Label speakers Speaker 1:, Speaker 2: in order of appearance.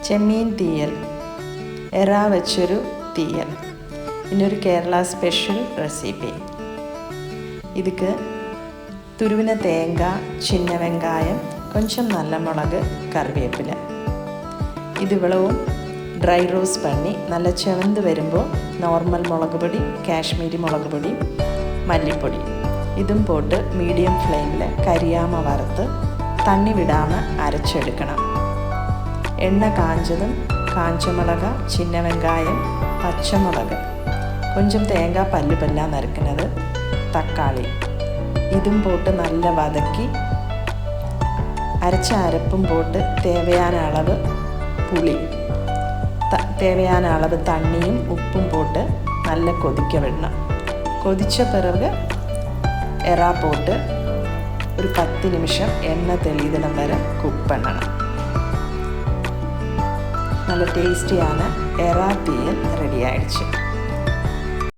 Speaker 1: ചെമ്മീൻ തീയൽ, എറ വെച്ചൊരു തീയൽ. ഇന്നൊരു കേരള സ്പെഷ്യൽ റെസിപ്പി. இதுக்கு துருவின தேங்காய், சின்ன வெங்காயம், கொஞ்சம் நல்ல மிளகு, கருவேப்பிலை இது இவ்வளவும் ட்ரை ரோஸ்ட் பண்ணி നല്ല ചെവந்து വരുമ്പോൾ നോർമൽ മുളക് പൊടി, കാശ്മീരി മുളക് പൊടി, മല്ലിപ്പൊടി ഇതും പോട്ട് മീഡിയം ഫ്ലെയിമിൽ കരിയാമ വറുത്ത് തണ്ണി വിടാമ അരച്ചെടുക്കണം. എണ്ണ കാഞ്ചതും കാഞ്ചമുളക്, ചിന്ന വെങ്കായം, പച്ചമുളക്, கொஞ்சம் தேங்காய் பல்லு பல்லாக நறுக்கினது, தக்காளி இதும் போட்டு நல்லா வதக்கி அரைச்ச அரைப்பும் போட்டு தேவையான அளவு புளி, தேவையான அளவு தண்ணியும் உப்பும் போட்டு நல்லா கொதிக்க விடணும். கொதித்த பிறகு எறா போட்டு ஒரு 10 நிமிஷம் எண்ணெய் தெளிதலம் வரை குக் பண்ணணும். நல்ல டேஸ்டியான எறா தீயல் ரெடி ஆயிடுச்சு.